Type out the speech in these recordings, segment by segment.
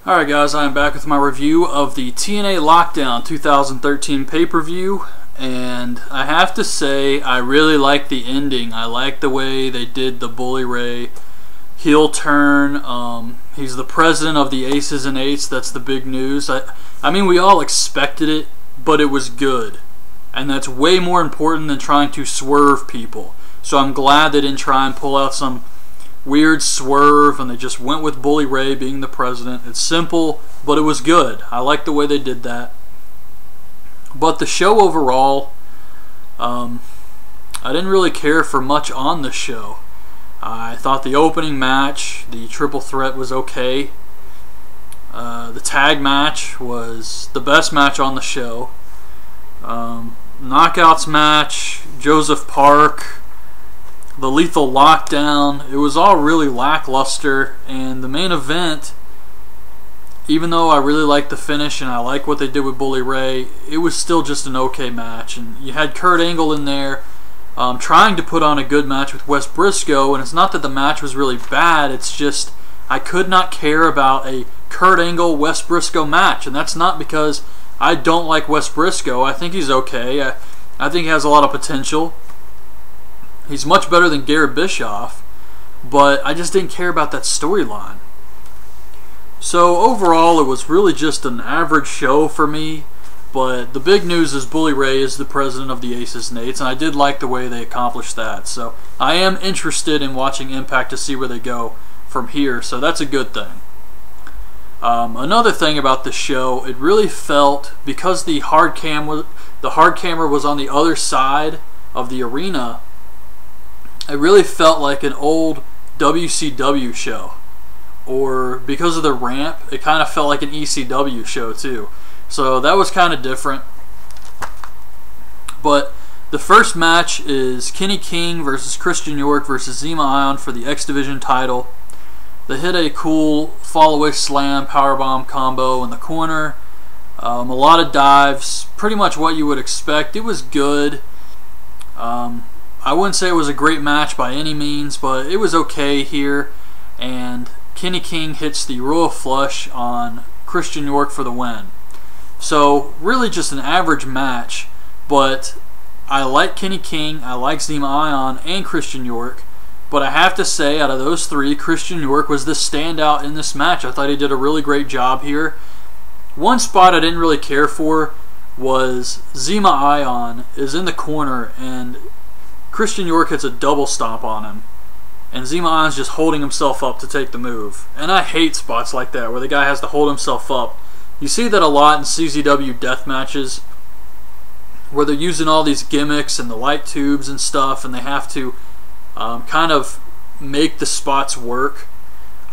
Alright guys, I am back with my review of the TNA Lockdown 2013 pay-per-view, and I have to say I really like the ending. I like the way they did the Bully Ray heel turn. He's the president of the Aces and Eights. That's the big news. I mean, we all expected it, but it was good, and that's way more important than trying to swerve people. So I'm glad they didn't try and pull out some weird swerve and they just went with Bully Ray being the president. It's simple, but it was good. I like the way they did that. But the show overall, I didn't really care for much on the show. I thought the opening match, the triple threat, was okay. The tag match was the best match on the show. Knockouts match, Joseph Park, the Lethal Lockdown, it was all really lackluster. And the main event, even though I really liked the finish and I like what they did with Bully Ray, it was still just an okay match. And you had Kurt Angle in there trying to put on a good match with Wes Brisco, and it's not that the match was really bad, it's just I could not care about a Kurt Angle Wes Brisco match. And that's not because I don't like Wes Brisco. I think he's okay. I think he has a lot of potential. He's much better than Garrett Bischoff, but I just didn't care about that storyline. So overall, it was really just an average show for me, but the big news is Bully Ray is the president of the Aces and Eights, and I did like the way they accomplished that. So I am interested in watching Impact to see where they go from here, so that's a good thing. Another thing about the show, it really felt, because the hard camera was on the other side of the arena, it really felt like an old WCW show. Or because of the ramp, it kind of felt like an ECW show too. So that was kind of different. But the first match is Kenny King versus Christian York versus Zema Ion for the X Division title. They hit a cool fall-away slam powerbomb combo in the corner. A lot of dives, pretty much what you would expect. It was good. I wouldn't say it was a great match by any means, but it was okay here. And Kenny King hits the Royal Flush on Christian York for the win. So really just an average match, but I like Kenny King, I like Zema Ion and Christian York, but I have to say out of those three, Christian York was the standout in this match. I thought he did a really great job here. One spot I didn't really care for was Zema Ion is in the corner and Christian York hits a double stomp on him, and Zema Ion's just holding himself up to take the move. And I hate spots like that where the guy has to hold himself up. You see that a lot in CZW death matches where they're using all these gimmicks and the light tubes and stuff, and they have to kind of make the spots work.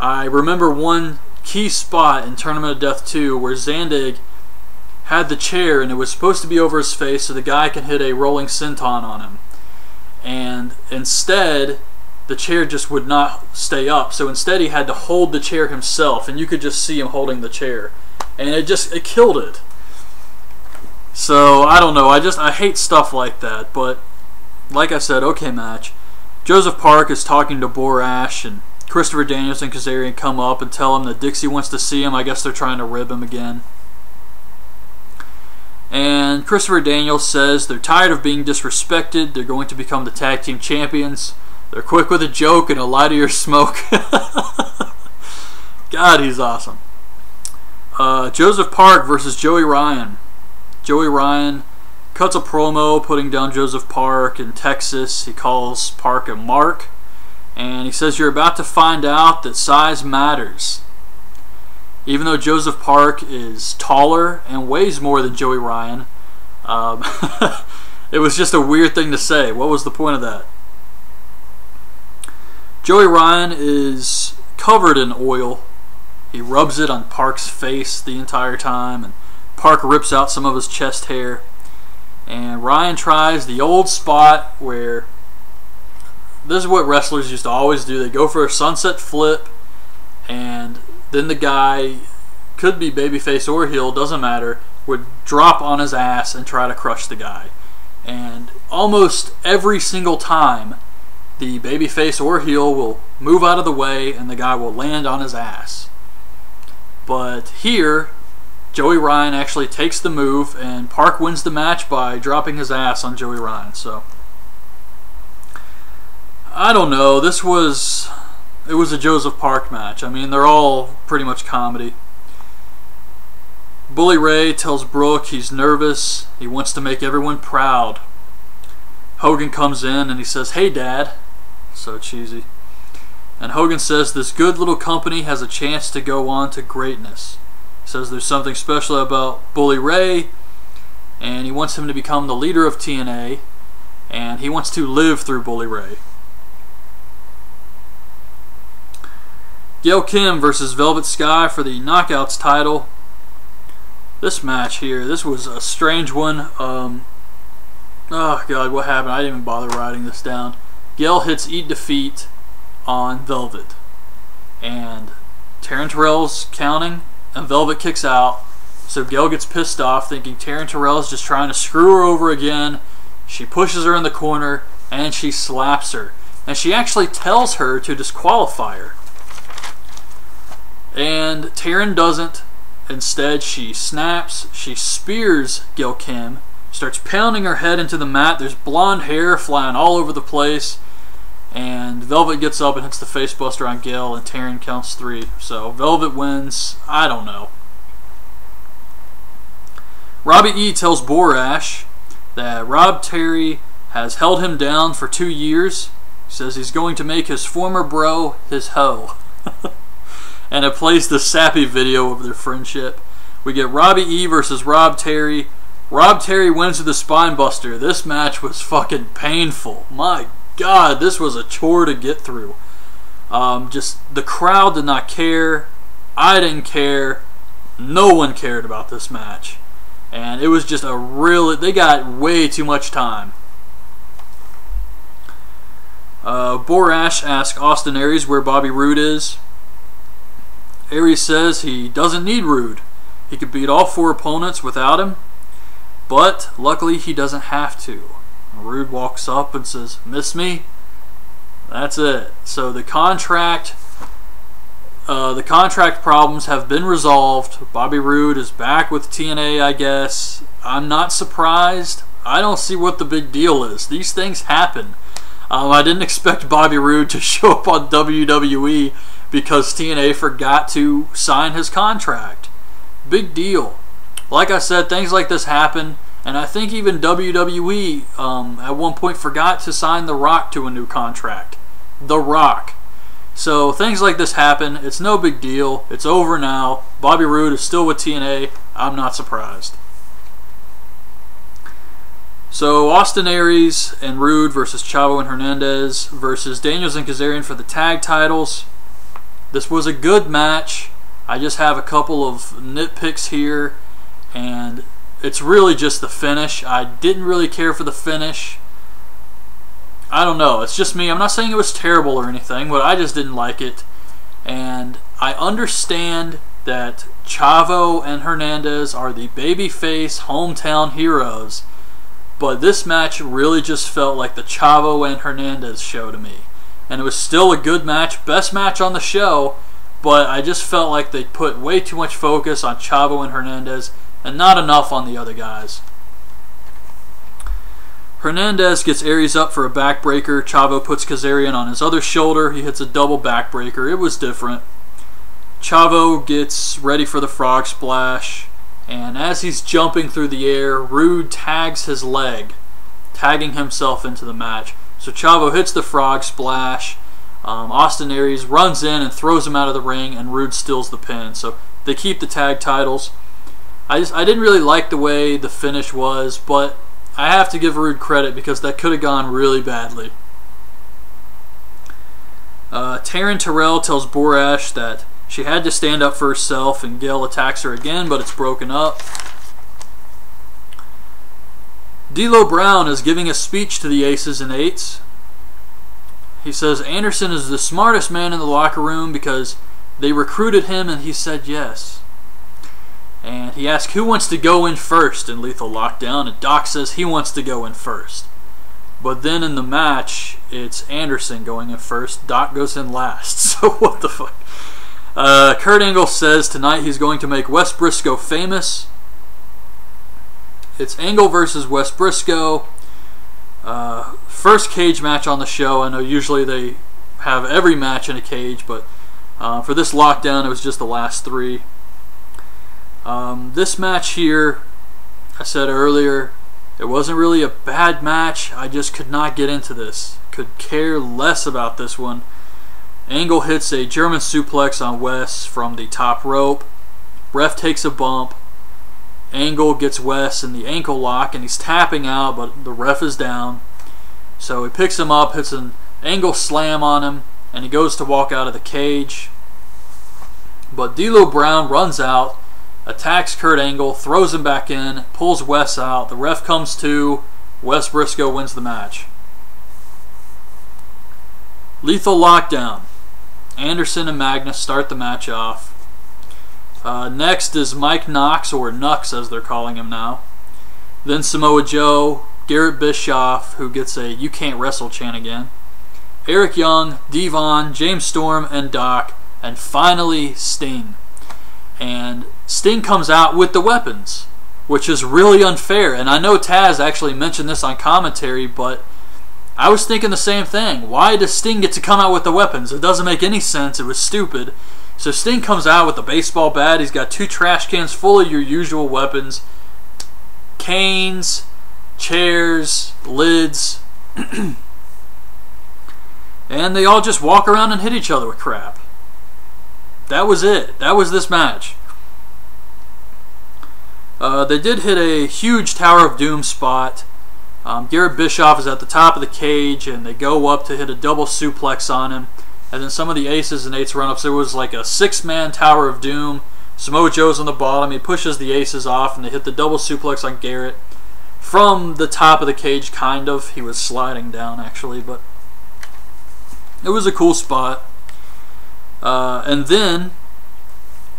I remember one key spot in Tournament of Death 2 where Zandig had the chair and it was supposed to be over his face so the guy can hit a rolling senton on him. And instead, the chair just would not stay up. So instead he had to hold the chair himself, and you could just see him holding the chair. And it killed it. So, I don't know, I hate stuff like that. But, like I said, okay match. Joseph Park is talking to Borash, and Christopher Daniels and Kazarian come up and tell him that Dixie wants to see him. I guess they're trying to rib him again. And Christopher Daniels says they're tired of being disrespected. They're going to become the tag team champions. They're quick with a joke and a light of your smoke. God, he's awesome. Joseph Park versus Joey Ryan. Joey Ryan cuts a promo putting down Joseph Park in Texas. He calls Park a mark. And he says you're about to find out that size matters. Even though Joseph Park is taller and weighs more than Joey Ryan, it was just a weird thing to say. What was the point of that? Joey Ryan is covered in oil. He rubs it on Park's face the entire time, and Park rips out some of his chest hair. And Ryan tries the old spot where, this is what wrestlers used to always do. They go for a sunset flip, and then the guy, could be babyface or heel, doesn't matter, would drop on his ass and try to crush the guy. And almost every single time, the babyface or heel will move out of the way and the guy will land on his ass. But here, Joey Ryan actually takes the move, and Park wins the match by dropping his ass on Joey Ryan. So I don't know. It was a Joseph Park match. I mean, they're all pretty much comedy. Bully Ray tells Brooke he's nervous. He wants to make everyone proud. Hogan comes in and he says, "Hey, Dad." So cheesy. And Hogan says this good little company has a chance to go on to greatness. He says there's something special about Bully Ray, and he wants him to become the leader of TNA, and he wants to live through Bully Ray. Gail Kim versus Velvet Sky for the Knockouts title. This match here, this was a strange one. Oh God, what happened? I didn't even bother writing this down. Gail hits Eat Defeat on Velvet, and Taryn Terrell's counting, and Velvet kicks out. So Gail gets pissed off, thinking Taryn Terrell's just trying to screw her over again. She pushes her in the corner, and she slaps her. And she actually tells her to disqualify her. And Taryn doesn't. Instead, she snaps, she spears Gail Kim, starts pounding her head into the mat. There's blonde hair flying all over the place. And Velvet gets up and hits the facebuster on Gail, and Taryn counts 3. So Velvet wins. I don't know. Robbie E tells Borash that Rob Terry has held him down for 2 years. He says he's going to make his former bro his hoe. And it plays the sappy video of their friendship. We get Robbie E versus Rob Terry. Rob Terry wins with the spine buster. This match was fucking painful. My God, this was a chore to get through. Just the crowd did not care. I didn't care. No one cared about this match. And it was just they got way too much time. Borash asks Austin Aries where Bobby Roode is. Aries says he doesn't need Roode. He could beat all 4 opponents without him. But luckily he doesn't have to. Roode walks up and says, "Miss me?" That's it. So the contract problems have been resolved. Bobby Roode is back with TNA, I guess. I'm not surprised. I don't see what the big deal is. These things happen. I didn't expect Bobby Roode to show up on WWE because TNA forgot to sign his contract. Big deal. Like I said, things like this happen. And I think even WWE at one point forgot to sign The Rock to a new contract. The Rock. So things like this happen. It's no big deal. It's over now. Bobby Roode is still with TNA. I'm not surprised. So Austin Aries and Roode versus Chavo and Hernandez versus Daniels and Kazarian for the tag titles. This was a good match. I just have a couple of nitpicks here, and it's really just the finish. I didn't really care for the finish. I don't know. It's just me. I'm not saying it was terrible or anything, but I just didn't like it. And I understand that Chavo and Hernandez are the babyface hometown heroes, but this match really just felt like the Chavo and Hernandez show to me. And it was still a good match, best match on the show, but I just felt like they put way too much focus on Chavo and Hernandez and not enough on the other guys. Hernandez gets Aries up for a backbreaker. Chavo puts Kazarian on his other shoulder. He hits a double backbreaker. It was different. Chavo gets ready for the frog splash, and as he's jumping through the air, Roode tags his leg, tagging himself into the match. So Chavo hits the frog splash. Austin Aries runs in and throws him out of the ring, and Roode steals the pin. So they keep the tag titles. I didn't really like the way the finish was, but I have to give Roode credit because that could have gone really badly. Taryn Terrell tells Borash that she had to stand up for herself, and Gail attacks her again, but it's broken up. D'Lo Brown is giving a speech to the Aces and Eights. He says Anderson is the smartest man in the locker room because they recruited him and he said yes. And he asks who wants to go in first in Lethal Lockdown, and Doc says he wants to go in first. But then in the match, it's Anderson going in first. Doc goes in last. So what the fuck? Kurt Angle says tonight he's going to make Wes Brisco famous. It's Angle versus Wes Brisco. First cage match on the show. I know usually they have every match in a cage, but for this lockdown it was just the last 3. This match here, I said earlier, it wasn't really a bad match. I just could not get into this. Could care less about this one. Angle hits a German suplex on Wes from the top rope. Ref takes a bump. Angle gets Wes in the ankle lock and he's tapping out, but the ref is down. So he picks him up, hits an Angle slam on him, and he goes to walk out of the cage. But D'Lo Brown runs out, attacks Kurt Angle, throws him back in, pulls Wes out. The ref comes to. Wes Brisco wins the match. Lethal Lockdown. Anderson and Magnus start the match off. Next is Mike Knox, or Nux as they're calling him now. Then Samoa Joe, Garrett Bischoff, who gets a "You Can't Wrestle" chant again. Eric Young, Devon, James Storm, and Doc. And finally Sting. And Sting comes out with the weapons, which is really unfair. And I know Taz actually mentioned this on commentary, but I was thinking the same thing. Why does Sting get to come out with the weapons? It doesn't make any sense. It was stupid. So Sting comes out with a baseball bat. He's got 2 trash cans full of your usual weapons. Canes, chairs, lids. And they all just walk around and hit each other with crap. That was it. That was this match. They did hit a huge Tower of Doom spot. Garrett Bischoff is at the top of the cage, and they go up to hit a double suplex on him. And then some of the aces and eights run-ups. There was like a 6-man Tower of Doom. Samoa Joe's on the bottom. He pushes the aces off, and they hit the double suplex on Garrett. From the top of the cage, kind of. He was sliding down, actually, but it was a cool spot. And then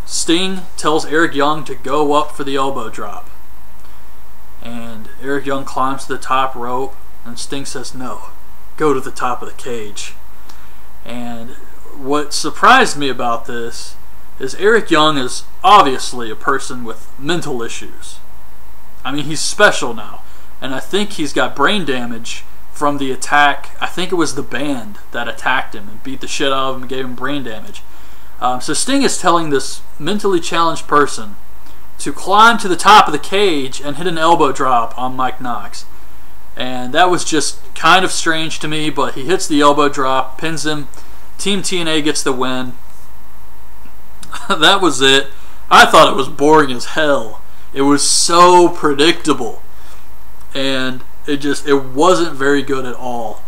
Sting tells Eric Young to go up for the elbow drop. And Eric Young climbs to the top rope, and Sting says, "No, go to the top of the cage." And what surprised me about this is Eric Young is obviously a person with mental issues. I mean, he's special now. And I think he's got brain damage from the attack. I think it was the band that attacked him and beat the shit out of him and gave him brain damage. So Sting is telling this mentally challenged person to climb to the top of the cage and hit an elbow drop on Mike Knox. And that was just kind of strange to me, but he hits the elbow drop, pins him. Team TNA gets the win. That was it. I thought it was boring as hell. It was so predictable. And it wasn't very good at all.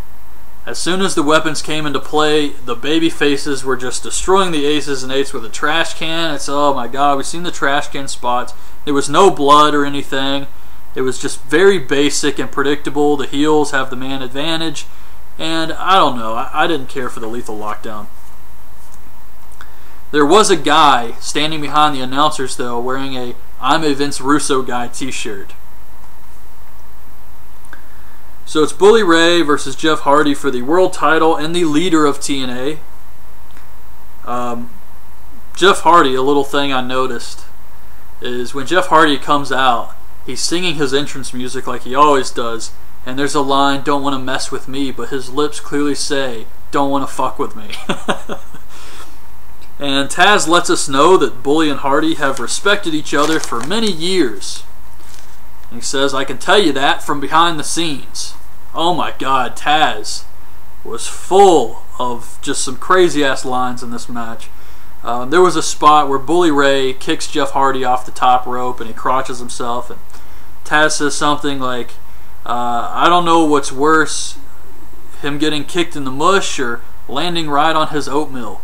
As soon as the weapons came into play, the baby faces were just destroying the aces and eights with a trash can. It's, oh my god, we've seen the trash can spots. There was no blood or anything. It was just very basic and predictable. The heels have the man advantage. And I don't know, I didn't care for the Lethal Lockdown. There was a guy standing behind the announcers, though, wearing a "I'm a Vince Russo guy" t-shirt. So it's Bully Ray versus Jeff Hardy for the world title and the leader of TNA. Jeff Hardy, a little thing I noticed, is when Jeff Hardy comes out, he's singing his entrance music like he always does, and there's a line, "Don't want to mess with me," but his lips clearly say, "Don't want to fuck with me." And Taz lets us know that Bully and Hardy have respected each other for many years. And he says, "I can tell you that from behind the scenes." Oh my god, Taz was full of just some crazy ass lines in this match. There was a spot where Bully Ray kicks Jeff Hardy off the top rope and he crotches himself, and Taz says something like, "I don't know what's worse, him getting kicked in the mush or landing right on his oatmeal."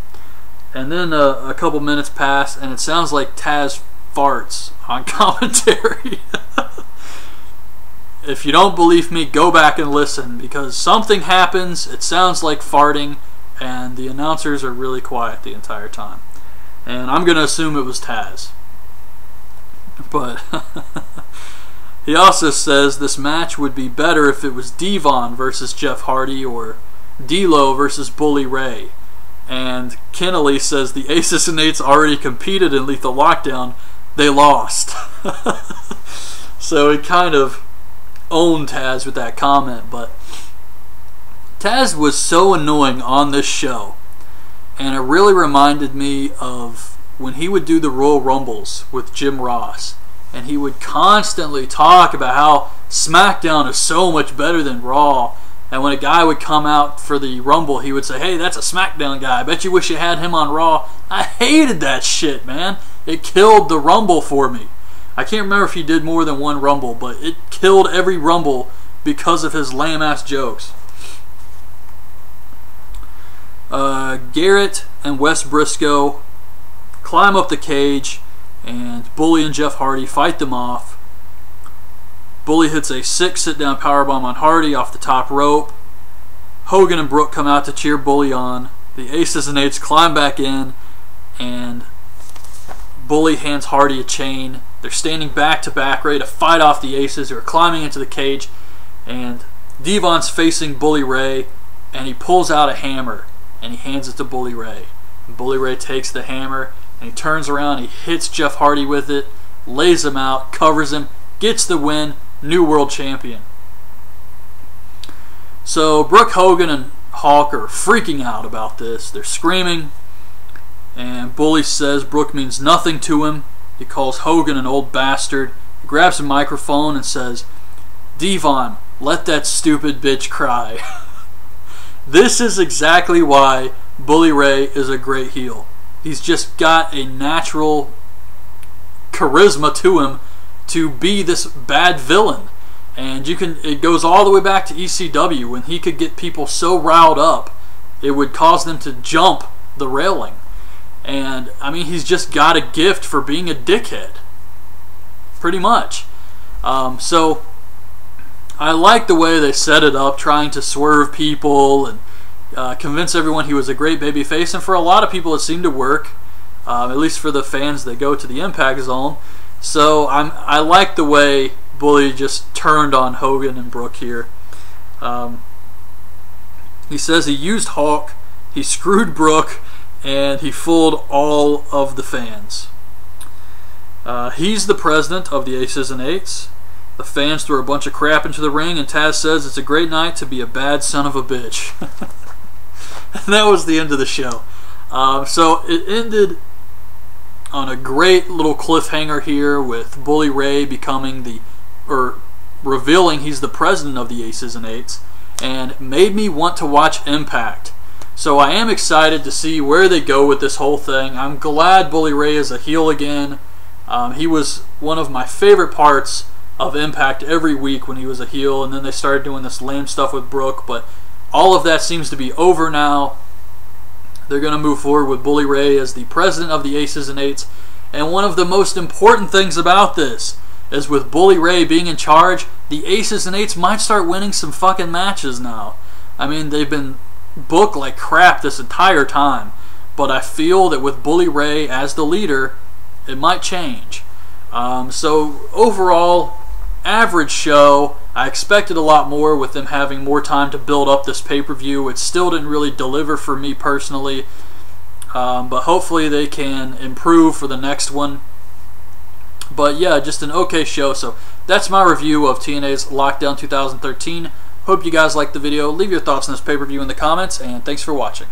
And then a couple minutes pass, and it sounds like Taz farts on commentary. If you don't believe me, go back and listen, because something happens, it sounds like farting, and the announcers are really quiet the entire time. And I'm going to assume it was Taz. But he also says this match would be better if it was Devon versus Jeff Hardy or D'Lo versus Bully Ray. And Kennelly says the Aces and Eights already competed in Lethal Lockdown. They lost. So he kind of owned Taz with that comment. But Taz was so annoying on this show. And it really reminded me of when he would do the Royal Rumbles with Jim Ross. And he would constantly talk about how SmackDown is so much better than Raw. And when a guy would come out for the Rumble, he would say, hey, that's a SmackDown guy. I bet you wish you had him on Raw. I hated that shit, man. It killed the Rumble for me. I can't remember if he did more than one Rumble, but it killed every Rumble because of his lame-ass jokes. Garrett and Wes Brisco climb up the cage, and Bully and Jeff Hardy fight them off. Bully hits a 6 sit-down powerbomb on Hardy off the top rope. Hogan and Brooke come out to cheer Bully on. The Aces and Eights climb back in, and Bully hands Hardy a chain. They're standing back to back, ready to fight off the Aces who are climbing into the cage. And Devon's facing Bully Ray, and he pulls out a hammer, and he hands it to Bully Ray. And Bully Ray takes the hammer, and he turns around, he hits Jeff Hardy with it, lays him out, covers him, gets the win. New world champion. So Brooke Hogan and Hawk are freaking out about this. They're screaming, and Bully says Brooke means nothing to him. He calls Hogan an old bastard. He grabs a microphone and says, Devon, let that stupid bitch cry. This is exactly why Bully Ray is a great heel. He's just got a natural charisma to him to be this bad villain. And it goes all the way back to ECW when he could get people so riled up it would cause them to jump the railing. And I mean, he's just got a gift for being a dickhead, pretty much. So I like the way they set it up, trying to swerve people and convince everyone he was a great babyface. And for a lot of people it seemed to work, at least for the fans that go to the Impact Zone. So I like the way Bully just turned on Hogan and Brooke here. He says he used Hawk, he screwed Brooke, and he fooled all of the fans. He's the president of the Aces and Eights. The fans throw a bunch of crap into the ring, and Taz says it's a great night to be a bad son of a bitch. And that was the end of the show. So it ended on a great little cliffhanger here with Bully Ray revealing he's the president of the Aces and Eights, and made me want to watch Impact. So I am excited to see where they go with this whole thing. I'm glad Bully Ray is a heel again. He was one of my favorite parts of Impact every week when he was a heel, and then they started doing this lame stuff with Brooke, but all of that seems to be over now. They're going to move forward with Bully Ray as the president of the Aces and Eights. And one of the most important things about this is with Bully Ray being in charge, the Aces and Eights might start winning some fucking matches now. I mean, they've been booked like crap this entire time. But I feel that with Bully Ray as the leader, it might change. So overall, average show. I expected a lot more with them having more time to build up this pay-per-view. It still didn't really deliver for me personally, but hopefully they can improve for the next one. But yeah, just an okay show. So that's my review of TNA's Lockdown 2013. Hope you guys liked the video. Leave your thoughts on this pay-per-view in the comments, and thanks for watching.